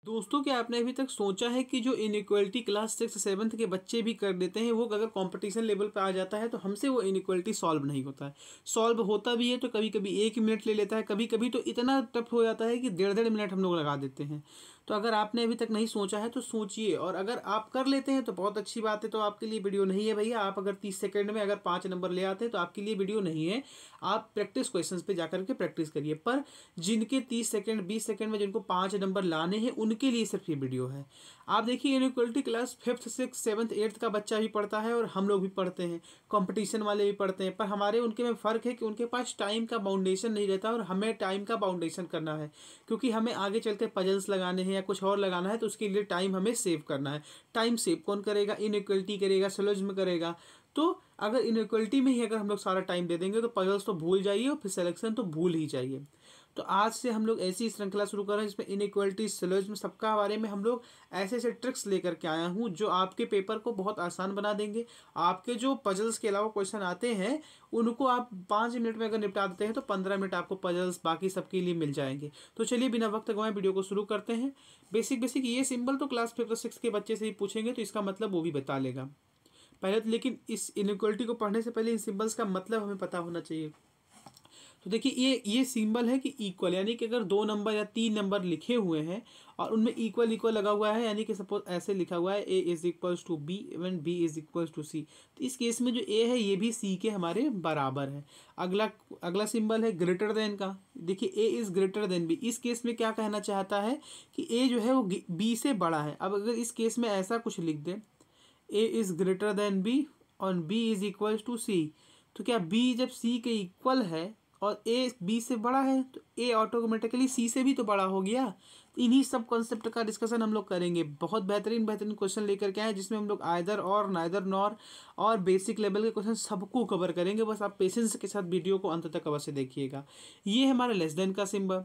दोस्तों, क्या आपने अभी तक सोचा है कि जो इनइक्वालिटी क्लास 6 7 के बच्चे भी कर देते हैं, वो अगर कंपटीशन लेवल पे आ जाता है तो हमसे वो इनइक्वालिटी सॉल्व नहीं होता है। सॉल्व होता भी है तो कभी कभी 1 मिनट ले लेता है, कभी कभी तो इतना टफ हो जाता है कि 1.5 1.5 मिनट हम लोग लगा देते हैं। तो अगर आपने अभी तक नहीं सोचा है तो सोचिए, और अगर आप कर लेते हैं तो बहुत अच्छी बात है, तो आपके लिए वीडियो नहीं है भैया। आप अगर 30 सेकंड में अगर 5 नंबर ले आते हैं तो आपके लिए वीडियो नहीं है। आप प्रैक्टिस क्वेश्चंस पे जाकर के प्रैक्टिस करिए। पर जिनके 30 सेकंड 20 सेकंड में जिनको 5 नंबर लाने हैं, उनके लिए सिर्फ ये वीडियो है। आप देखिए, inequality class 5th 6th 7th 8th का बच्चा भी पढ़ता है और हम लोग भी पढ़ते हैं, कंपटीशन वाले भी पढ़ते हैं। पर हमारे उनके में फ़र्क है कि उनके पास टाइम का बाउंडेशन नहीं रहता और हमें टाइम का बाउंडेशन करना है, क्योंकि हमें आगे चल के पजल्स लगाने हैं या कुछ और लगाना है, तो उसके लिए टाइम हमें सेव करना है। टाइम सेव कौन करेगा? इनइक्वालिटी करेगा, सिलोजिज्म करेगा। तो अगर इनइक्वालिटी में ही अगर हम लोग सारा टाइम दे देंगे तो पजल्स तो भूल जाइए और फिर सिलेक्शन तो भूल ही जाइए। तो आज से हम लोग ऐसी श्रृंखला शुरू कर रहे हैं जिसमें इनइक्वालिटी, सिलोजिज्म, सबका बारे में हम लोग ऐसे ऐसे ट्रिक्स लेकर के आया हूँ जो आपके पेपर को बहुत आसान बना देंगे। आपके जो पजल्स के अलावा क्वेश्चन आते हैं उनको आप 5 मिनट में अगर निपटा देते हैं तो 15 मिनट आपको पजल्स बाकी सबके लिए मिल जाएंगे। तो चलिए बिना वक्त गंवाए वीडियो को शुरू करते हैं। बेसिक बेसिक ये सिंबल तो क्लास 5th 6th के बच्चे से ही पूछेंगे तो इसका मतलब वो भी बता लेगा पहले तो। लेकिन इस इनइक्वालिटी को पढ़ने से पहले इन सिंबल्स का मतलब हमें पता होना चाहिए। तो देखिए, ये सिंबल है कि इक्वल, यानी कि अगर 2 नंबर या 3 नंबर लिखे हुए हैं और उनमें इक्वल इक्वल लगा हुआ है, यानी कि सपोज ऐसे लिखा हुआ है A is equals to B and B is equals to C, तो इस केस में जो ए है ये भी सी के हमारे बराबर है। अगला अगला सिंबल है ग्रेटर देन का। देखिए, ए इज ग्रेटर देन बी, इस केस में क्या कहना चाहता है कि ए जो है वो बी से बड़ा है। अब अगर इस केस में ऐसा कुछ लिख दें, ए इज ग्रेटर देन बी और B is equals to C, तो क्या बी जब सी के इक्वल है और ए बी से बड़ा है तो ए ऑटोमेटिकली सी से भी तो बड़ा हो गया। तो इन्हीं सब कॉन्सेप्ट का डिस्कशन हम लोग करेंगे। बहुत बेहतरीन बेहतरीन क्वेश्चन लेकर के आए जिसमें हम लोग आइदर और, नाइदर नॉर और बेसिक लेवल के क्वेश्चन सबको कवर करेंगे। बस आप पेशेंस के साथ वीडियो को अंत तक अवश्य देखिएगा। ये हमारा लेस देन का सिंबल।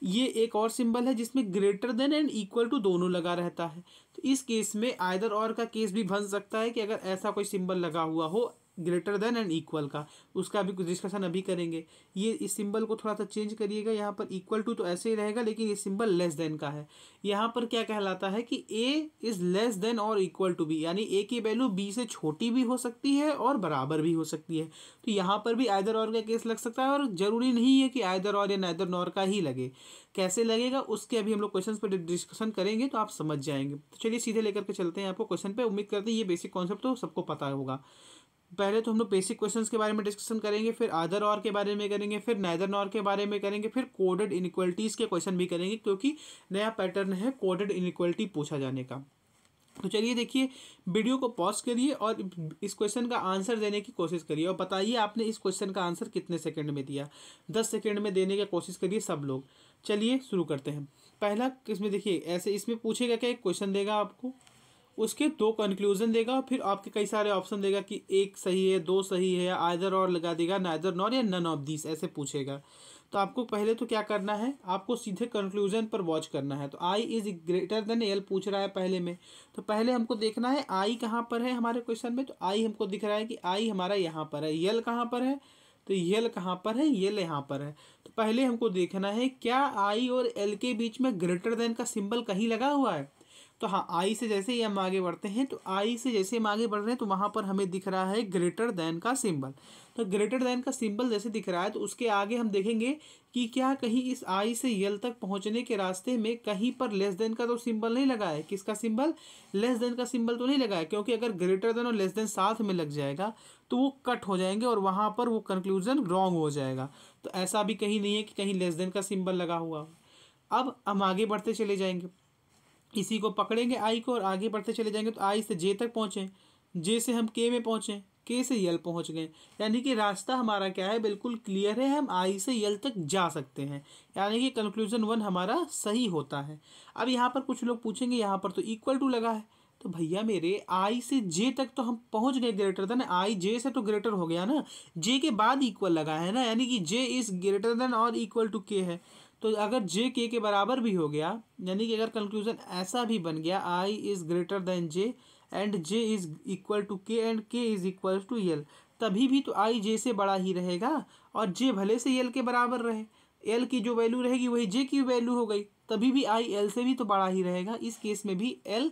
ये एक और सिंबल है जिसमें greater than and equal to दोनों लगा रहता है। तो इस केस में आइदर और का केस भी बन सकता है कि अगर ऐसा कोई सिंबल लगा हुआ हो ग्रेटर देन एंड इक्वल का, उसका भी कुछ डिस्कशन अभी करेंगे। ये इस सिंबल को थोड़ा सा चेंज करिएगा, यहाँ पर इक्वल टू तो ऐसे ही रहेगा लेकिन ये सिंबल लेस देन का है। यहाँ पर क्या कहलाता है कि ए इज लेस देन और इक्वल टू बी, यानी ए की वैल्यू बी से छोटी भी हो सकती है और बराबर भी हो सकती है। तो यहाँ पर भी आइदर और का केस लग सकता है और जरूरी नहीं है कि आइदर और या नाइदर नॉर का ही लगे। कैसे लगेगा उसके अभी हम लोग क्वेश्चन पर डिस्कशन करेंगे तो आप समझ जाएंगे। तो चलिए सीधे लेकर के चलते हैं आपको क्वेश्चन पे। उम्मीद करते हैं ये बेसिक कॉन्सेप्ट तो सबको पता होगा। पहले तो हम लोग बेसिक क्वेश्चंस के बारे में डिस्कशन करेंगे, फिर आदर और के बारे में करेंगे, फिर नाइदर नॉर के बारे में करेंगे, फिर कोडेड इनइक्वालिटीज़ के क्वेश्चन भी करेंगे, क्योंकि नया पैटर्न है कोडेड इनइक्वालिटी पूछा जाने का। तो चलिए देखिए, वीडियो को पॉज करिए और इस क्वेश्चन का आंसर देने की कोशिश करिए और बताइए आपने इस क्वेश्चन का आंसर कितने सेकंड में दिया। 10 सेकंड में देने की कोशिश करिए सब लोग। चलिए शुरू करते हैं। पहला इसमें देखिए, ऐसे इसमें पूछेगा क्या, एक क्वेश्चन देगा आपको, उसके 2 कंक्लूजन देगा, फिर आपके कई सारे ऑप्शन देगा कि 1 सही है, 2 सही है, आइदर और लगा देगा, नाइदर नॉर या नन ऑफ दिस ऐसे पूछेगा। तो आपको पहले तो क्या करना है, आपको सीधे कंक्लूजन पर वॉच करना है। तो आई इज ग्रेटर देन एल पूछ रहा है पहले में, तो पहले हमको देखना है आई कहाँ पर है हमारे क्वेश्चन में। तो आई हमको दिख रहा है कि आई हमारा यहाँ पर है। यल कहाँ पर है, तो यल कहाँ पर है, यल यहाँ पर है। तो पहले हमको देखना है क्या आई और एल के बीच में ग्रेटर देन का सिंबल कहीं लगा हुआ है। तो हाँ, आई से जैसे ही हम आगे बढ़ते हैं, तो आई से जैसे हम आगे बढ़ रहे हैं तो वहाँ पर हमें दिख रहा है ग्रेटर देन का सिंबल। तो ग्रेटर देन का सिंबल जैसे दिख रहा है तो उसके आगे हम देखेंगे कि क्या कहीं इस आई से यल तक पहुँचने के रास्ते में कहीं पर लेस देन का तो सिंबल नहीं लगा है। किसका सिंबल? लेस देन का सिंबल तो नहीं लगा है, क्योंकि अगर ग्रेटर देन और लेस देन साथ में लग जाएगा तो वो कट हो जाएंगे और वहाँ पर वो कंक्लूजन रॉन्ग हो जाएगा। तो ऐसा भी कहीं नहीं है कि कहीं लेस देन का सिंबल लगा हुआ हो। अब हम आगे बढ़ते चले जाएंगे, इसी को पकड़ेंगे आई को और आगे बढ़ते चले जाएंगे। तो आई से जे तक पहुँचे, जे से हम के में पहुँचे, के से यल पहुँच गए, यानी कि रास्ता हमारा क्या है, बिल्कुल क्लियर है, हम आई से यल तक जा सकते हैं, यानी कि कंक्लूजन 1 हमारा सही होता है। अब यहाँ पर कुछ लोग पूछेंगे यहाँ पर तो इक्वल टू लगा है, तो भैया मेरे आई से जे तक तो हम पहुँच गए ग्रेटर देन, आई जे से तो ग्रेटर हो गया ना, जे के बाद इक्वल लगा है ना, यानी कि जे इज ग्रेटर देन और इक्वल टू के है। तो अगर जे के बराबर भी हो गया, यानी कि अगर कंक्लूजन ऐसा भी बन गया I is greater than J and J is equal to K and K is equal to L, तभी भी तो आई जे से बड़ा ही रहेगा और जे भले से यल के बराबर रहे। एल की जो वैल्यू रहेगी वही जे की वैल्यू हो गई, तभी भी आई एल से भी तो बड़ा ही रहेगा। इस केस में भी एल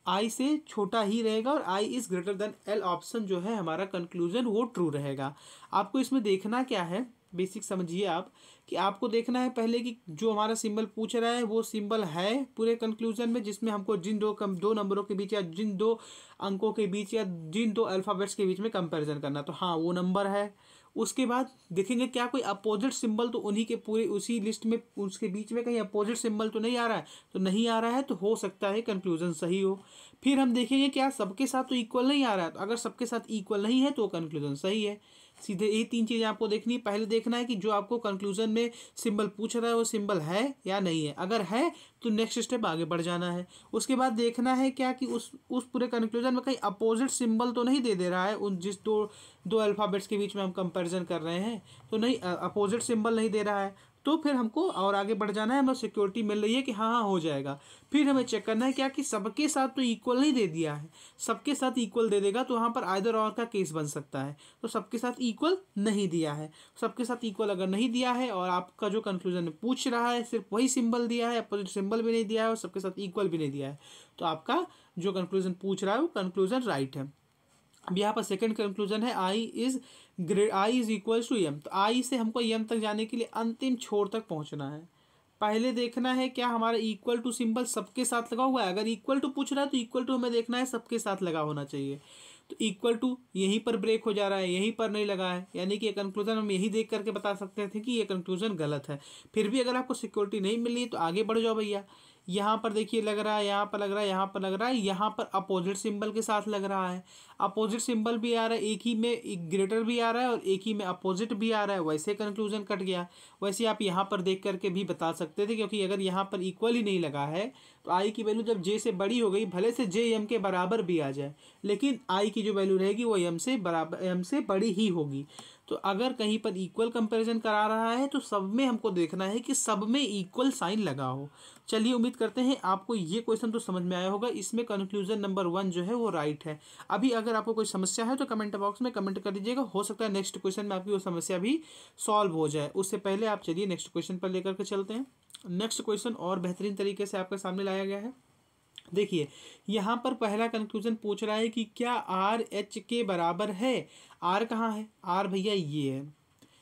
आई से छोटा ही रहेगा और I is greater than L, option जो है हमारा कंक्लूजन वो ट्रू रहेगा। आपको इसमें देखना क्या है, बेसिक समझिए आप, कि आपको देखना है पहले कि जो हमारा सिंबल पूछ रहा है वो सिंबल है पूरे कंक्लूजन में, जिसमें हमको जिन दो नंबरों के बीच या जिन दो अंकों के बीच या जिन दो अल्फ़ाबेट्स के बीच में कंपैरिजन करना, तो हाँ वो नंबर है। उसके बाद देखेंगे क्या कोई अपोजिट सिंबल तो उन्हीं के पूरे उसी लिस्ट में उसके बीच में कहीं अपोजिट सिंबल तो नहीं आ रहा है, तो नहीं आ रहा है तो हो सकता है कंक्लूजन सही हो। फिर हम देखेंगे क्या सबके साथ तो इक्वल नहीं आ रहा है, तो अगर सबके साथ इक्वल नहीं है तो कंक्लूजन सही है। सीधे ये तीन चीज़ें आपको देखनी है। पहले देखना है कि जो आपको कंक्लूजन में सिंबल पूछ रहा है वो सिंबल है या नहीं है, अगर है तो नेक्स्ट स्टेप आगे बढ़ जाना है। उसके बाद देखना है क्या कि उस पूरे कंक्लूजन में कहीं अपोजिट सिंबल तो नहीं दे रहा है, उन जिस दो दो अल्फ़ाबेट्स के बीच में हम कंपैरिजन कर रहे हैं तो नहीं अपोजिट सिंबल नहीं दे रहा है, तो फिर हमको और आगे बढ़ जाना है, हमें सिक्योरिटी मिल रही है कि हाँ हाँ हो जाएगा। फिर हमें चेक करना है क्या कि सबके साथ तो इक्वल नहीं दे दिया है, सबके साथ इक्वल दे देगा तो वहाँ पर आइदर और का केस बन सकता है, तो सबके साथ इक्वल नहीं दिया है। सबके साथ इक्वल अगर नहीं दिया है और आपका जो कंक्लूजन में पूछ रहा है सिर्फ वही सिंबल दिया है, अपोजिट सिंबल भी नहीं दिया है और सबके साथ इक्वल भी नहीं दिया है, तो आपका जो कंक्लूजन पूछ रहा है वो कंक्लूजन राइट है। अब यहाँ पर सेकंड कंक्लूजन है I is equal to M, तो आई से हमको एम तक जाने के लिए अंतिम छोर तक पहुँचना है। पहले देखना है क्या हमारा इक्वल टू सिंबल सबके साथ लगा हुआ है, अगर इक्वल टू पूछ रहा है तो इक्वल टू हमें देखना है सबके साथ लगा होना चाहिए, तो इक्वल टू यहीं पर ब्रेक हो जा रहा है, यहीं पर नहीं लगा है, यानी कि ये कंक्लूजन हम यही देख करके बता सकते थे कि ये कंक्लूजन गलत है। फिर भी अगर आपको सिक्योरिटी नहीं मिली तो आगे बढ़ जाओ भैया। यहाँ पर देखिए लग रहा है, यहाँ पर लग रहा है, यहाँ पर लग रहा है, यहाँ पर अपोजिट सिंबल के साथ लग रहा है, अपोजिट सिंबल भी आ रहा है, एक ही में एक ग्रेटर भी आ रहा है और एक ही में अपोजिट भी आ रहा है, वैसे कंक्लूजन कट गया। वैसे आप यहाँ पर देख करके भी बता सकते थे, क्योंकि अगर यहाँ पर इक्वल ही नहीं लगा है तो आई की वैल्यू जब जे से बड़ी हो गई, भले से जे एम के बराबर भी आ जाए, लेकिन आई की जो वैल्यू रहेगी वो एम से बराबर एम से बड़ी ही होगी। तो अगर कहीं पर इक्वल कंपैरिजन करा रहा है तो सब में हमको देखना है कि सब में इक्वल साइन लगा हो। चलिए उम्मीद करते हैं आपको ये क्वेश्चन तो समझ में आया होगा, इसमें कंक्लूजन नंबर 1 जो है वो राइट है। अभी अगर आपको कोई समस्या है तो कमेंट बॉक्स में कमेंट कर दीजिएगा, हो सकता है नेक्स्ट क्वेश्चन में आपकी वो समस्या भी सॉल्व हो जाए। उससे पहले आप चलिए नेक्स्ट क्वेश्चन पर लेकर के चलते हैं। नेक्स्ट क्वेश्चन और बेहतरीन तरीके से आपके सामने लाया गया है। देखिए यहाँ पर पहला कंक्लूजन पूछ रहा है कि क्या आर एच के बराबर है। आर कहाँ है, आर भैया ये है,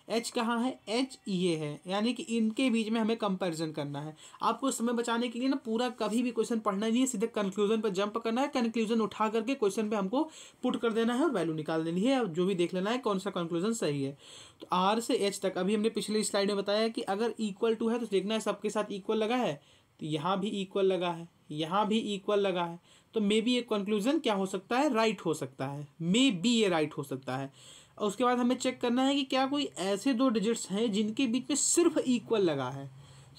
एच कहाँ है, एच ये है, यानी कि इनके बीच में हमें कंपैरिजन करना है। आपको समय बचाने के लिए ना पूरा कभी भी क्वेश्चन पढ़ना नहीं है, सीधे कंक्लूजन पर जंप करना है, कंक्लूजन उठा करके क्वेश्चन पे हमको पुट कर देना है और वैल्यू निकाल देनी है, और जो भी देख लेना है कौन सा कंक्लूजन सही है। तो आर से एच तक अभी हमने पिछली स्लाइड में बताया कि अगर इक्वल टू है तो देखना है सबके साथ इक्वल लगा है, तो यहाँ भी इक्वल लगा है, यहाँ भी इक्वल लगा है, तो मे बी ये कंक्लूजन क्या हो सकता है, राइट हो सकता है, मे बी ये राइट हो सकता है। और उसके बाद हमें चेक करना है कि क्या कोई ऐसे दो डिजिट्स हैं जिनके बीच में सिर्फ इक्वल लगा है,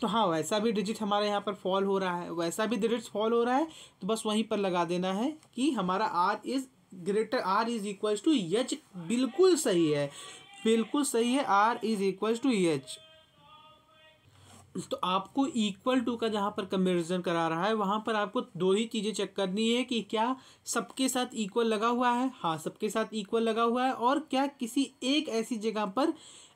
तो हाँ वैसा भी डिजिट हमारे यहाँ पर फॉल हो रहा है, वैसा भी डिजिट्स फॉल हो रहा है, तो बस वहीं पर लगा देना है कि हमारा R is greater, R is equals to H. बिल्कुल सही है, बिल्कुल सही है, R is equals to H. तो आपको इक्वल टू का जहाँ पर कंपेरिजन करा रहा है वहाँ पर आपको दो ही चीज़ें चेक करनी है कि क्या सबके साथ इक्वल लगा हुआ है, हाँ सबके साथ इक्वल लगा हुआ है, और क्या किसी एक ऐसी जगह पर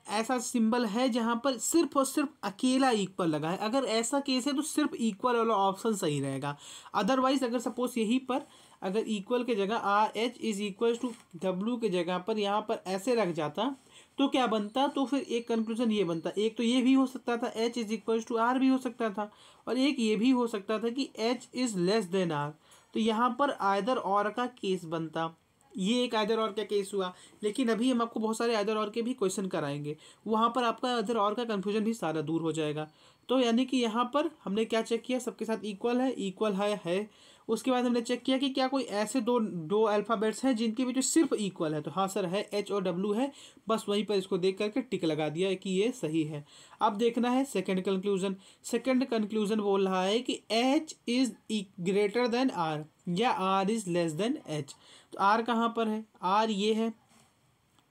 ऐसा सिंबल है जहाँ पर सिर्फ और सिर्फ अकेला इक्वल लगा है। अगर ऐसा केस है तो सिर्फ इक्वल वाला ऑप्शन सही रहेगा। अदरवाइज अगर सपोज यहीं पर अगर इक्वल के जगह R H is equal to W के जगह पर यहाँ पर ऐसे रख जाता तो क्या बनता, तो फिर एक कंक्लूजन ये बनता, एक तो ये भी हो सकता था H is equal to R भी हो सकता था, और एक ये भी हो सकता था कि H is less than R, तो यहाँ पर आइदर और का केस बनता। ये एक आइदर और का केस हुआ, लेकिन अभी हम आपको बहुत सारे आइदर और के भी क्वेश्चन कराएंगे, वहाँ पर आपका आइदर और का कन्फ्यूजन भी सारा दूर हो जाएगा। तो यानी कि यहाँ पर हमने क्या चेक किया, सबके साथ इक्वल है, इक्वल है। उसके बाद हमने चेक किया कि क्या कोई ऐसे दो अल्फ़ाबेट्स हैं जिनके बीच में सिर्फ इक्वल है, तो हाँ सर है, एच और डब्ल्यू है, बस वहीं पर इसको देख करके टिक लगा दिया कि ये सही है। अब देखना है सेकंड कंक्लूजन। सेकंड कंक्लूजन बोल रहा है कि H is greater than R या R is less than H. तो आर कहाँ पर है, आर ये है,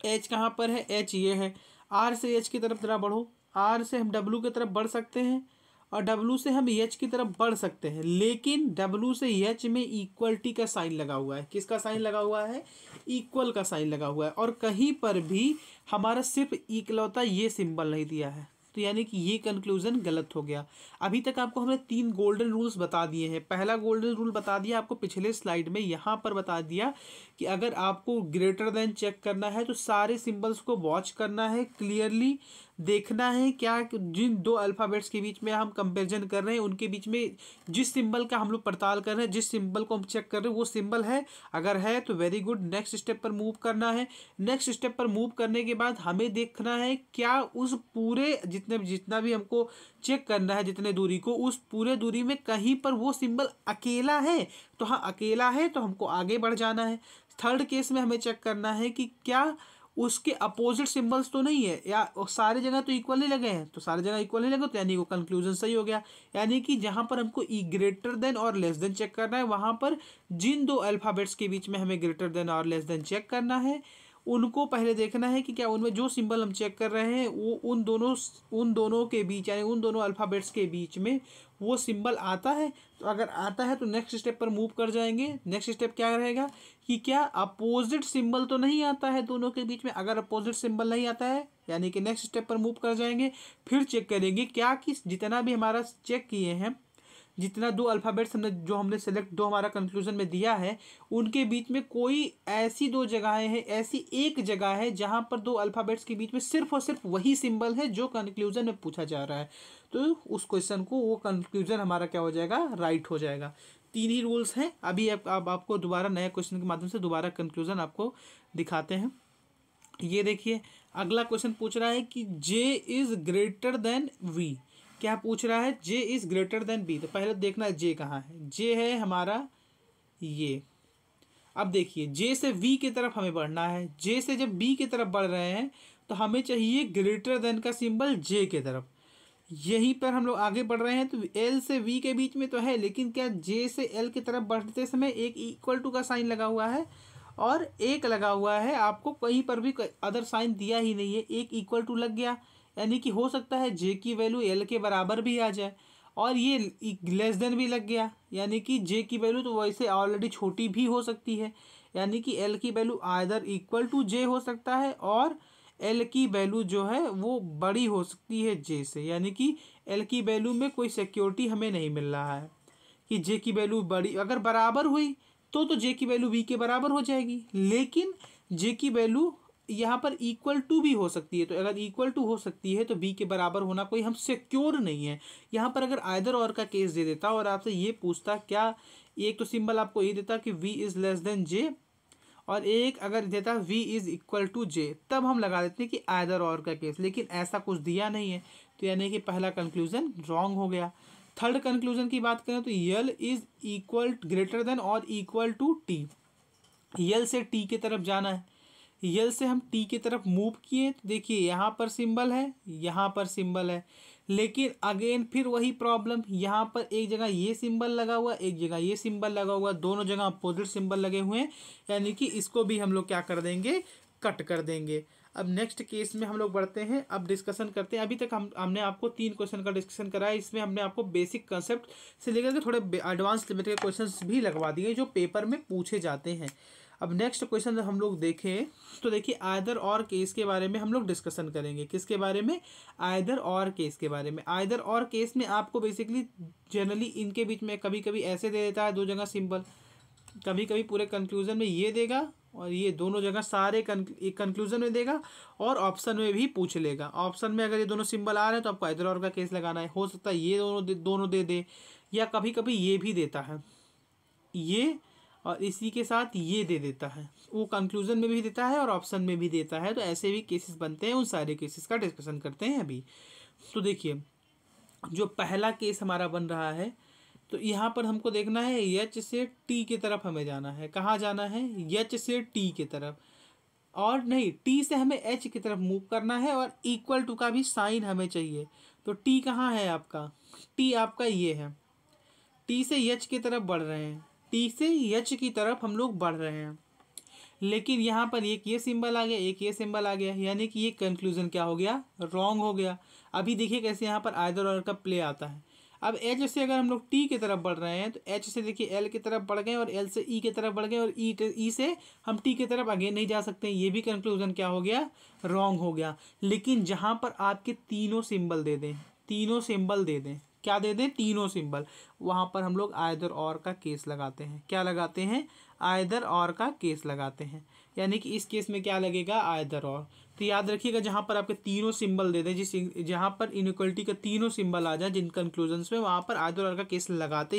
एच कहाँ पर है, एच ये है। आर से एच की तरफ जरा बढ़ो, आर से हम डब्ल्यू की तरफ बढ़ सकते हैं और डब्ल्यू से हम एच की तरफ बढ़ सकते हैं, लेकिन डब्ल्यू से एच में इक्वलिटी का साइन लगा हुआ है। किसका साइन लगा हुआ है, इक्वल का साइन लगा हुआ है, और कहीं पर भी हमारा सिर्फ इकलौता ये सिंबल नहीं दिया है, तो यानी कि ये कंक्लूजन गलत हो गया। अभी तक आपको हमने 3 गोल्डन रूल्स बता दिए हैं। पहला गोल्डन रूल बता दिया आपको पिछले स्लाइड में, यहाँ पर बता दिया कि अगर आपको ग्रेटर देन चेक करना है तो सारे सिंबल्स को वॉच करना है, क्लियरली देखना है क्या जिन 2 अल्फ़ाबेट्स के बीच में हम कंपैरिजन कर रहे हैं उनके बीच में जिस सिंबल का हम लोग पड़ताल कर रहे हैं, जिस सिंबल को हम चेक कर रहे हैं वो सिंबल है। अगर है तो वेरी गुड, नेक्स्ट स्टेप पर मूव करना है। नेक्स्ट स्टेप पर मूव करने के बाद हमें देखना है क्या उस पूरे जितना भी हमको चेक करना है जितने दूरी को, उस पूरे दूरी में कहीं पर वो सिंबल अकेला है। तो हाँ, अकेला है तो हमको आगे बढ़ जाना है। थर्ड केस में हमें चेक करना है कि क्या उसके अपोजिट सिंबल्स तो नहीं है, या सारे जगह तो इक्वल ही लगे हैं, तो सारी जगह इक्वल नहीं लगे तो यानी वो कंक्लूजन सही हो गया। यानी कि जहाँ पर हमको ई ग्रेटर देन और लेस देन चेक करना है, वहाँ पर जिन 2 अल्फ़ाबेट्स के बीच में हमें ग्रेटर देन और लेस देन चेक करना है उनको पहले देखना है कि क्या उनमें जो सिंबल हम चेक कर रहे हैं वो उन दोनों के बीच, यानी उन दोनों अल्फ़ाबेट्स के बीच में वो सिंबल आता है। तो अगर आता है तो नेक्स्ट स्टेप पर मूव कर जाएंगे। नेक्स्ट स्टेप क्या रहेगा कि क्या अपोजिट सिंबल तो नहीं आता है दोनों के बीच में। अगर अपोजिट सिंबल नहीं आता है यानी कि नेक्स्ट स्टेप पर मूव कर जाएंगे। फिर चेक करेंगे क्या कि जितना भी हमारा चेक किए हैं, जितना 2 अल्फ़ाबेट्स हमने सेलेक्ट 2 हमारा कंक्लूजन में दिया है, उनके बीच में कोई ऐसी 2 जगहें हैं, ऐसी एक जगह है जहाँ पर 2 अल्फ़ाबेट्स के बीच में सिर्फ और सिर्फ वही सिंबल है जो कंक्लूजन में पूछा जा रहा है। तो उस क्वेश्चन को वो कंक्लूजन हमारा क्या हो जाएगा, राइट हो जाएगा। 3 ही रूल्स हैं। अभी आपको दोबारा नए क्वेश्चन के माध्यम से दोबारा कंक्लूजन आपको दिखाते हैं। ये देखिए, अगला क्वेश्चन पूछ रहा है कि जे इज़ ग्रेटर देन वी। क्या पूछ रहा है, जे इज़ ग्रेटर देन बी। तो पहले देखना है जे कहाँ है। जे है हमारा ये। अब देखिए, जे से वी की तरफ हमें बढ़ना है। जे से जब बी की तरफ बढ़ रहे हैं तो हमें चाहिए ग्रेटर देन का सिंबल जे के तरफ। यहीं पर हम लोग आगे बढ़ रहे हैं तो एल से वी के बीच में तो है, लेकिन क्या जे से एल की तरफ बढ़ते समय एक इक्वल टू का साइन लगा हुआ है और एक लगा हुआ है, आपको कहीं पर भी अदर साइन दिया ही नहीं है, एक इक्वल टू लग गया। यानी कि हो सकता है जे की वैल्यू एल के बराबर भी आ जाए, और ये लेस देन भी लग गया, यानी कि जे की वैल्यू तो वैसे ऑलरेडी छोटी भी हो सकती है। यानी कि एल की वैल्यू आइदर इक्वल टू जे हो सकता है और एल की वैल्यू जो है वो बड़ी हो सकती है जे से। यानी कि एल की वैल्यू में कोई सिक्योरिटी हमें नहीं मिल रहा है कि जे की वैल्यू बड़ी, अगर बराबर हुई तो जे की वैल्यू वी के बराबर हो जाएगी, लेकिन जे की वैल्यू यहाँ पर इक्वल टू भी हो सकती है। तो अगर इक्वल टू हो सकती है तो बी के बराबर होना कोई हम सिक्योर नहीं है। यहाँ पर अगर आइदर और का केस दे देता और आपसे ये पूछता, क्या एक तो सिंबल आपको ये देता कि v इज़ लेस देन जे, और एक अगर देता v इज़ इक्वल टू जे, तब हम लगा देते हैं कि आइदर और का केस, लेकिन ऐसा कुछ दिया नहीं है। तो यानी कि पहला कंक्लूजन रॉन्ग हो गया। थर्ड कंक्लूजन की बात करें तो यल इज़ इक्वल ग्रेटर देन और इक्वल टू टी। यल से टी की तरफ जाना है, यल से हम टी की तरफ मूव किए तो देखिए यहाँ पर सिंबल है, यहाँ पर सिंबल है, लेकिन अगेन फिर वही प्रॉब्लम, यहाँ पर एक जगह ये सिंबल लगा हुआ, एक जगह ये सिंबल लगा हुआ, दोनों जगह अपोजिट सिंबल लगे हुए हैं। यानी कि इसको भी हम लोग क्या कर देंगे, कट कर देंगे। अब नेक्स्ट केस में हम लोग बढ़ते हैं, अब डिस्कशन करते हैं। अभी तक हमने आपको 3 क्वेश्चन का डिस्कशन कराया। इसमें हमने आपको बेसिक कंसेप्ट से लेकर के थोड़े एडवांस लिमिट के क्वेश्चंस भी लगवा दिए जो पेपर में पूछे जाते हैं। अब नेक्स्ट क्वेश्चन हम लोग देखें तो देखिए, आइदर और केस के बारे में हम लोग डिस्कशन करेंगे। किसके बारे में, आइदर और केस के बारे में। आइदर और केस में आपको बेसिकली जनरली इनके बीच में कभी कभी ऐसे दे देता है 2 जगह सिंबल, कभी कभी पूरे कंक्लूजन में ये देगा और ये दोनों जगह सारे एक कंक्लूजन में देगा और ऑप्शन में भी पूछ लेगा। ऑप्शन में अगर ये दोनों सिंबल आ रहे हैं तो आपको आइदर और का केस लगाना है। हो सकता है ये दोनों दे दे, या कभी कभी ये भी देता है, ये और इसी के साथ ये दे देता है। वो कंक्लूजन में भी देता है और ऑप्शन में भी देता है। तो ऐसे भी केसेस बनते हैं, उन सारे केसेस का डिस्कशन करते हैं अभी। तो देखिए, जो पहला केस हमारा बन रहा है तो यहाँ पर हमको देखना है एच से टी की तरफ हमें जाना है। कहाँ जाना है, एच से टी की तरफ, और नहीं टी से हमें एच की तरफ मूव करना है, और इक्वल टू का भी साइन हमें चाहिए। तो टी कहाँ है आपका, टी आपका ये है। टी से एच की तरफ बढ़ रहे हैं, टी से एच की तरफ हम लोग बढ़ रहे हैं, लेकिन यहाँ पर एक ये सिंबल आ गया, एक ये सिंबल आ गया, यानी कि ये कंक्लूजन क्या हो गया, रॉन्ग हो गया। अभी देखिए कैसे यहाँ पर आइदर और का प्ले आता है। अब एच से अगर हम लोग टी की तरफ बढ़ रहे हैं तो एच से देखिए एल की तरफ बढ़ गए और एल से ई की तरफ बढ़ गए और ई से हम टी की तरफ आगे नहीं जा सकते। ये भी कंक्लूजन क्या हो गया, रॉन्ग हो गया। लेकिन जहाँ पर आपके तीनों सिंबल दे दें, तीनों सिंबल दे दें, क्या दे दें, तीनों सिंबल, वहाँ पर हम लोग आइदर और का केस लगाते हैं। क्या लगाते हैं, आइदर और का केस लगाते हैं। यानी कि इस केस में क्या लगेगा, आइदर और। तो याद रखिएगा जहाँ पर आपके तीनों सिंबल दे दें, जहाँ पर इनइक्वलिटी का तीनों सिंबल आ जाए जिन कंक्लूजन्स में, वहाँ पर आइदर और का केस लगाते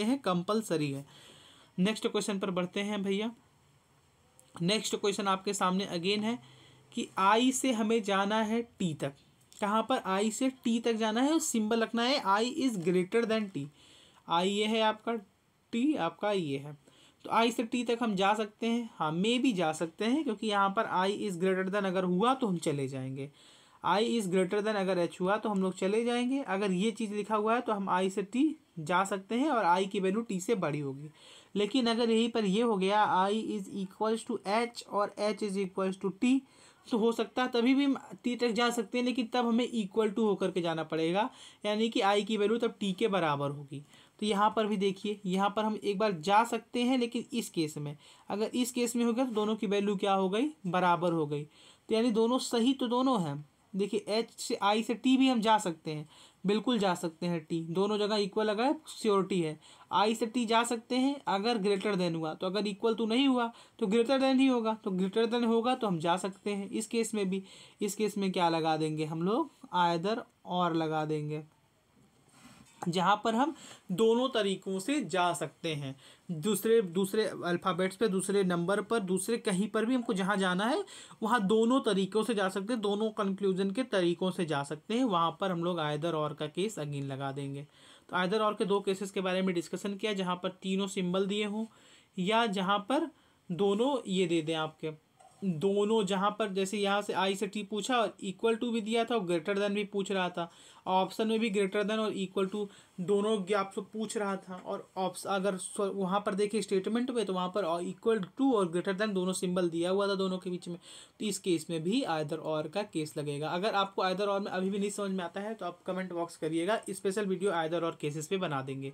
हैं, कंपलसरी है। नेक्स्ट क्वेश्चन पर बढ़ते हैं भैया। नेक्स्ट क्वेश्चन आपके सामने अगेन है कि आई से हमें जाना है टी तक। कहाँ पर, आई से टी तक जाना है और सिंबल रखना है आई इज ग्रेटर देन टी। आई ये है आपका, टी आपका ये है। तो आई से टी तक हम जा सकते हैं, हाँ मे भी जा सकते हैं, क्योंकि यहाँ पर आई इज़ ग्रेटर देन अगर हुआ तो हम चले जाएंगे। आई इज़ ग्रेटर देन अगर एच हुआ तो हम लोग चले जाएंगे। अगर ये चीज़ लिखा हुआ है तो हम आई से टी जा सकते हैं और आई की वैल्यू टी से बड़ी होगी। लेकिन अगर यहीं पर ये हो गया I is equals to H और H is equals to T, तो हो सकता है तभी भी हम टी तक जा सकते हैं, लेकिन तब हमें इक्वल टू होकर के जाना पड़ेगा, यानी कि आई की वैल्यू तब टी के बराबर होगी। तो यहाँ पर भी देखिए, यहाँ पर हम एक बार जा सकते हैं, लेकिन इस केस में, अगर इस केस में हो गया तो दोनों की वैल्यू क्या हो गई, बराबर हो गई। तो यानी दोनों सही तो दोनों हैं। देखिए एच से आई से टी भी हम जा सकते हैं, बिल्कुल जा सकते हैं, टी दोनों जगह इक्वल अगर श्योरिटी है। आई से टी जा सकते हैं अगर ग्रेटर देन हुआ, तो अगर इक्वल तो नहीं हुआ तो ग्रेटर देन ही होगा, तो ग्रेटर देन होगा तो हम जा सकते हैं। इस केस में भी, इस केस में क्या लगा देंगे हम लोग, आइदर और लगा देंगे, जहाँ पर हम दोनों तरीकों से जा सकते हैं। दूसरे अल्फ़ाबेट्स पे, दूसरे नंबर पर, दूसरे कहीं पर भी हमको जहाँ जाना है वहाँ दोनों तरीक़ों से जा सकते हैं, दोनों कंक्लूजन के तरीक़ों से जा सकते हैं। वहाँ पर हम लोग आइदर और का केस अगेन लगा देंगे। तो आइदर और के दो केसेस के बारे में डिस्कशन किया, जहाँ पर तीनों सिंबल दिए हों या जहाँ पर दोनों ये दे दें आपके, दोनों जहाँ पर जैसे यहाँ से आई से टी पूछा और इक्वल टू भी दिया था और ग्रेटर देन भी पूछ रहा था, ऑप्शन में भी ग्रेटर देन और इक्वल टू दोनों आपसे पूछ रहा था। और ऑप्शन अगर वहाँ पर देखिए स्टेटमेंट में, तो वहाँ पर इक्वल टू और ग्रेटर देन दोनों सिंबल दिया हुआ था दोनों के बीच में। तो इस केस में भी आइदर और का केस लगेगा। अगर आपको आइदर और में अभी भी नहीं समझ में आता है तो आप कमेंट बॉक्स करिएगा, स्पेशल वीडियो आइदर और केसेस पे बना देंगे।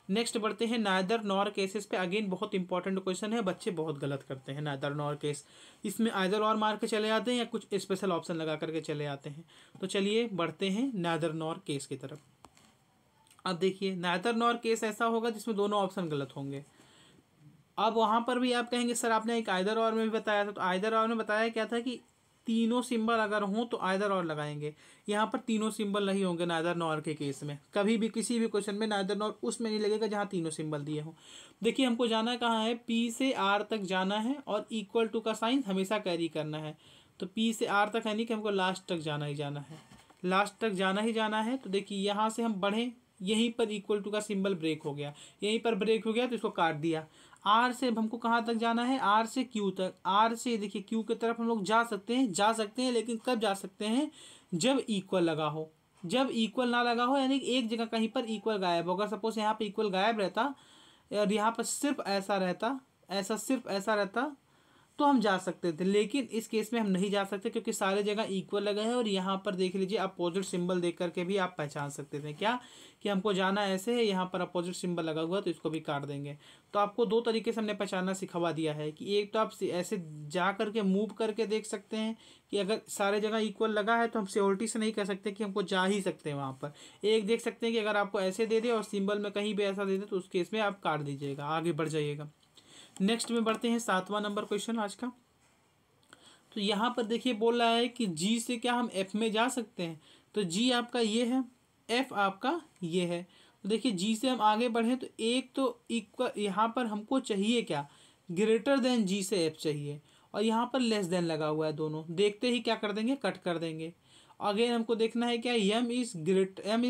नेक्स्ट बढ़ते हैं नाइदर नॉर केसेस पे। अगेन बहुत इंपॉर्टेंट क्वेश्चन है, बच्चे बहुत गलत करते हैं नाइदर नॉर केस। इसमें आइदर और मार के चले आते हैं या कुछ स्पेशल ऑप्शन लगा करके चले आते हैं। तो चलिए बढ़ते हैं नाइदर नॉर केस की तरफ। अब देखिए नाइदर नॉर केस ऐसा होगा जिसमें दोनों ऑप्शन गलत होंगे। अब वहाँ पर भी आप कहेंगे सर आपने एक आइदर और में भी बताया था, तो आइदर और में बताया क्या था कि तीनों सिंबल अगर हों तो आइदर और लगाएंगे। यहाँ पर तीनों सिंबल नहीं होंगे नाइदर नॉर के केस में, कभी भी किसी भी क्वेश्चन में नाइदर नॉर उसमें नहीं लगेगा जहाँ तीनों सिंबल दिए हों। देखिए हमको जाना कहाँ है, पी से आर तक जाना है और इक्वल टू का साइन हमेशा कैरी करना है। तो पी से आर तक यानी कि हमको लास्ट तक जाना ही जाना है, लास्ट तक जाना ही जाना है। तो देखिए यहाँ से हम बढ़ें, यहीं पर इक्वल टू का सिंबल ब्रेक हो गया, यहीं पर ब्रेक हो गया तो इसको काट दिया। आर से हमको कहाँ तक जाना है, आर से क्यू तक। आर से देखिए क्यू की तरफ हम लोग जा सकते हैं, लेकिन कब जा सकते हैं, जब इक्वल लगा हो। जब इक्वल ना लगा हो यानी एक जगह कहीं पर इक्वल गायब हो। अगर सपोज यहाँ पे इक्वल गायब रहता और यहाँ पर सिर्फ ऐसा रहता, सिर्फ ऐसा रहता, तो हम जा सकते थे। लेकिन इस केस में हम नहीं जा सकते क्योंकि सारे जगह इक्वल लगे हैं। और यहाँ पर देख लीजिए अपोजिट सिंबल देख करके भी आप पहचान सकते थे क्या, कि हमको जाना ऐसे है, यहाँ पर अपोजिट सिंबल लगा हुआ तो इसको भी काट देंगे। तो आपको दो तरीके से हमने पहचानना सिखवा दिया है कि एक तो आप ऐसे जा करके मूव करके देख सकते हैं कि अगर सारे जगह इक्वल लगा है तो हम श्योरिटी से नहीं कह सकते कि हमको जा ही सकते हैं वहाँ पर। एक देख सकते हैं कि अगर आपको ऐसे दे दे और सिंबल में कहीं भी ऐसा दे दे तो उस केस में आप काट दीजिएगा, आगे बढ़ जाइएगा। नेक्स्ट में बढ़ते हैं 7वां नंबर क्वेश्चन आज का। तो यहाँ पर देखिए बोल रहा है कि जी से क्या हम एफ में जा सकते हैं। तो जी आपका ये है, एफ आपका ये है। तो देखिए जी से हम आगे बढ़ें तो एक तो इक्वल, यहाँ पर हमको चाहिए क्या, ग्रेटर देन जी से एफ चाहिए, और यहाँ पर लेस देन लगा हुआ है। दोनों देखते ही क्या कर देंगे, कट कर देंगे। अगेन हमको देखना है क्या, एम इज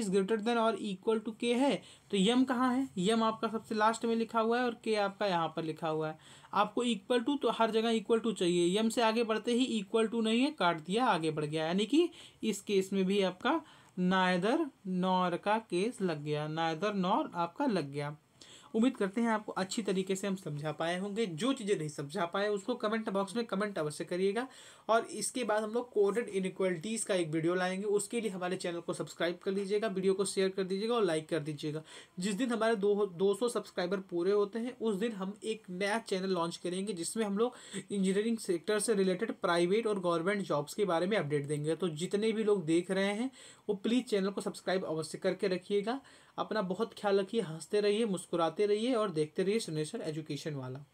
ग्रेटर देन और इक्वल टू के है। तो यम कहाँ है, यम आपका सबसे लास्ट में लिखा हुआ है और के आपका यहाँ पर लिखा हुआ है। आपको इक्वल टू तो हर जगह इक्वल टू चाहिए, यम से आगे बढ़ते ही इक्वल टू नहीं है, काट दिया, आगे बढ़ गया। यानी कि इस केस में भी आपका नाइदर नॉर का केस लग गया, नाइदर नॉर आपका लग गया। उम्मीद करते हैं आपको अच्छी तरीके से हम समझा पाए होंगे। जो चीज़ें नहीं समझा पाए उसको कमेंट बॉक्स में कमेंट अवश्य करिएगा। और इसके बाद हम लोग कोडेड इनइक्वालिटीज़ का एक वीडियो लाएंगे, उसके लिए हमारे चैनल को सब्सक्राइब कर लीजिएगा, वीडियो को शेयर कर दीजिएगा और लाइक कर दीजिएगा। जिस दिन हमारे 200 सब्सक्राइबर पूरे होते हैं उस दिन हम एक नया चैनल लॉन्च करेंगे, जिसमें हम लोग इंजीनियरिंग सेक्टर से रिलेटेड प्राइवेट और गवर्नमेंट जॉब्स के बारे में अपडेट देंगे। तो जितने भी लोग देख रहे हैं वो प्लीज़ चैनल को सब्सक्राइब अवश्य करके रखिएगा। अपना बहुत ख्याल रखिए, हंसते रहिए, मुस्कुराते रहिए और देखते रहिए सिग्नेचर एजुकेशन वाला।